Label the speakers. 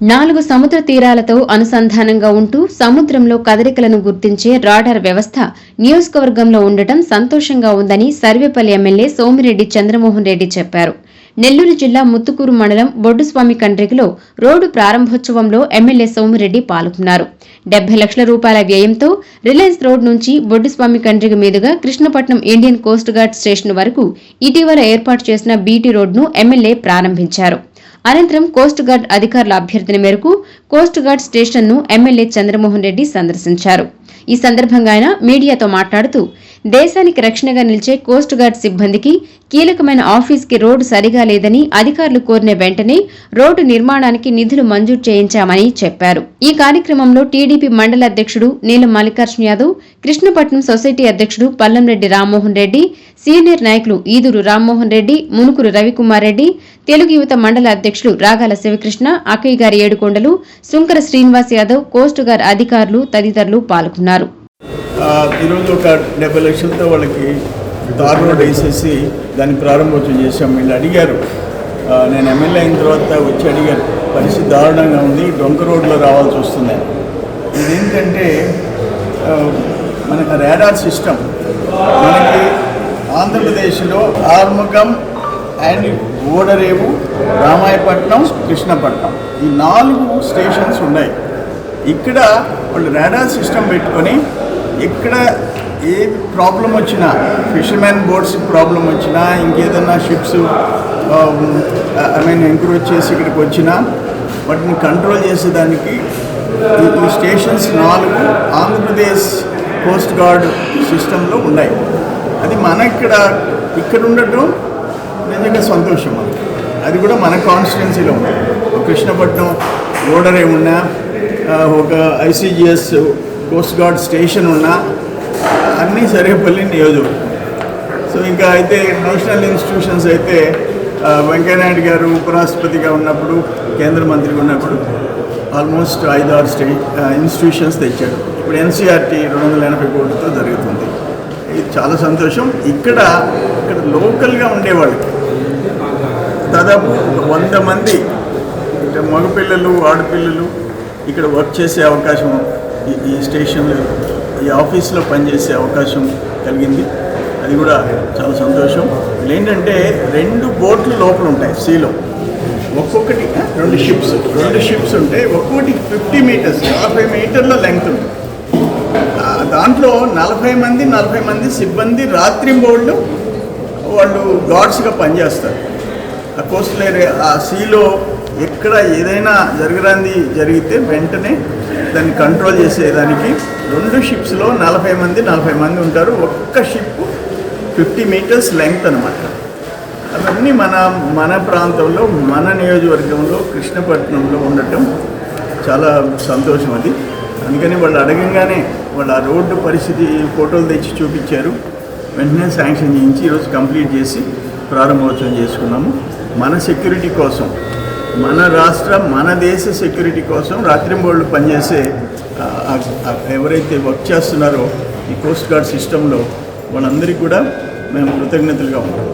Speaker 1: 4 సముద్ర తీరాలతో అనుసంధానంగా ఉంటూ సముద్రంలో కదలికలను గుర్తించే రాడార్ వ్యవస్థ నియోజకవర్గంలో ఉండటం సంతోషంగా ఉందని సర్వేపల్లి ఎమ్మెల్యే సోమిరెడ్డి చంద్రమోహన్ రెడ్డి చెప్పారు. నెల్లూరు జిల్లా ముత్తుకూరు మండలం బొడ్డుస్వామి కండ్రిగలో రోడ్డు ప్రారంభోత్సవంలో ఎమ్మెల్యే సోమిరెడ్డి పాల్గొన్నారు. 70 లక్షల రూపాయల వ్యయంతో రిలయన్స్ రోడ్ నుంచి బొడ్డుస్వామి కండ్రిగ మీదుగా Krishnapatnam Indian coast guard station వరకు ఇటీవల ఏర్పాటు చేసిన బీటీ రోడ్డును ఎమ్మెల్యే ప్రారంభించారు. అనంతరం కోస్ట్ గార్డ్ అధికారుల అభ్యర్థన మేరకు కోస్ట్ గార్డ్ స్టేషన్ ను ఎమ్మెల్యే చంద్రమోహన్ రెడ్డి సందర్శించారు. ఈ సందర్భంగా ఆయన మీడియాతో మాట్లాడుతూ దేశానికి రక్షణగా నిలిచే కోస్ట్ గార్డ్ సిబ్బందికి కీలకమైన ఆఫీస్కి రోడ్డు సరిగా లేదని అధికారులు కోరిన వెంటనే రోడ్డు నిర్మాణానికి నిధులు మంజూరు చేయించామని చెప్పారు. ఈ కార్యక్రమంలో టీడీపీ మండల అధ్యక్షుడు నీలం మల్లికార్జున యాదవ్, కృష్ణపట్నం సొసైటీ అధ్యక్షుడు పల్లంరెడ్డి రామ్మోహన్ రెడ్డి, సీనియర్ నాయకులు ఈదూరు రామ్మోహన్ రెడ్డి, మునుకురు రవికుమార్ రెడ్డి, తెలుగు యువత మండల అధ్యక్షులు రాగాల శివకృష్ణ, అక్కయ్య గారి ఏడుకొండలు, సుంకర శ్రీనివాస్ యాదవ్, కోస్ట్ గార్డ్ అధికారులు తదితరులు పాల్గొన్నారు.
Speaker 2: ఈరోజు ఒక 70 లక్షలతో వాళ్ళకి తార్ రోడ్ వేసేసి దాన్ని ప్రారంభోత్సవం చేశాం. వీళ్ళు అడిగారు, నేను ఎమ్మెల్యే అయిన తర్వాత వచ్చి అడిగారు, పరిస్థితి దారుణంగా ఉంది, డొంక రోడ్లో రావాల్సి వస్తుంది. ఇదేంటంటే మనకు రాడార్ సిస్టమ్ మనకి ఆంధ్రప్రదేశ్లో ఆర్మగం అండ్ ఓడరేవు, రామాయపట్నం, కృష్ణపట్నం ఈ 4 స్టేషన్స్ ఉన్నాయి. ఇక్కడ వాళ్ళు రాడార్ సిస్టమ్ పెట్టుకొని ఇక్కడ ఏ ప్రాబ్లం వచ్చినా, ఫిషర్మెన్ బోట్స్ ప్రాబ్లం వచ్చినా, ఇంకేదన్నా షిప్స్ ఎంక్రోచ్ చేసి ఇక్కడికి వచ్చినా వాటిని కంట్రోల్ చేసేదానికి ఈ స్టేషన్స్ 4 ఆంధ్రప్రదేశ్ కోస్ట్ గార్డ్ సిస్టంలో ఉన్నాయి. అది మన ఇక్కడ ఉండటం నిజంగా సంతోషం. అది కూడా మన కాన్స్టిట్యున్సీలో ఉంది. కృష్ణపట్నం ఓడరే ఉన్నా, ఒక ఐసీజీఎస్ కోస్ట్ గార్డ్ స్టేషన్ ఉన్నా, అన్నీ సర్వేపల్లి నియోజకవర్గం. సో ఇంకా అయితే నేషనల్ ఇన్స్టిట్యూషన్స్ అయితే వెంకయ్యనాయుడు గారు ఉపరాష్ట్రపతిగా ఉన్నప్పుడు, కేంద్ర మంత్రిగా ఉన్నప్పుడు ఆల్మోస్ట్ 5-6 ఇన్స్టిట్యూషన్స్ తెచ్చాడు. ఇప్పుడు ఎన్సీఆర్టీ 280 కోట్లతో జరుగుతుంది. ఇది చాలా సంతోషం. ఇక్కడ లోకల్గా ఉండేవాళ్ళకి దాదాపు 100 మంది అంటే మగపిల్లలు, ఆడపిల్లలు ఇక్కడ వర్క్ చేసే అవకాశం, ఈ స్టేషన్లో, ఈ ఆఫీస్లో పనిచేసే అవకాశం కలిగింది. అది కూడా చాలా సంతోషం. ఏంటంటే 2 బోట్లు లోపల ఉంటాయి సీలో, ఒక్కొక్కటి 2 షిప్స్ ఉంటాయి. ఒక్కొక్కటి 50 మీటర్స్, 50 మీటర్ల లెంగ్త్ ఉంది. దాంట్లో 40 మంది సిబ్బంది రాత్రింబౌళ్ళు వాళ్ళు గార్డ్స్గా పనిచేస్తారు. ఆ కోస్టల్ ఏరియా, ఆ సీలో ఎక్కడ ఏదైనా జరిగితే వెంటనే దాన్ని కంట్రోల్ చేసేదానికి 2 షిప్స్లో 40 మంది ఉంటారు. ఒక్క షిప్ 50 మీటర్స్ లెంగ్త్ అనమాట. అవన్నీ మన ప్రాంతంలో, మన నియోజకవర్గంలో, కృష్ణపట్నంలో ఉండటం చాలా సంతోషం. అది అందుకని వాళ్ళు అడగంగానే వాళ్ళు ఆ రోడ్డు పరిస్థితి ఫోటోలు తెచ్చి చూపించారు. వెంటనే శాంక్షన్ చేయించి ఈరోజు కంప్లీట్ చేసి ప్రారంభోత్సవం చేసుకున్నాము. మన సెక్యూరిటీ కోసం, మన రాష్ట్ర, మన దేశ సెక్యూరిటీ కోసం రాత్రింబోళ్ళు పనిచేసే ఎవరైతే వర్క్ చేస్తున్నారో ఈ కోస్ట్ గార్డ్ సిస్టంలో వాళ్ళందరికీ కూడా మేము కృతజ్ఞతలుగా ఉంటాం.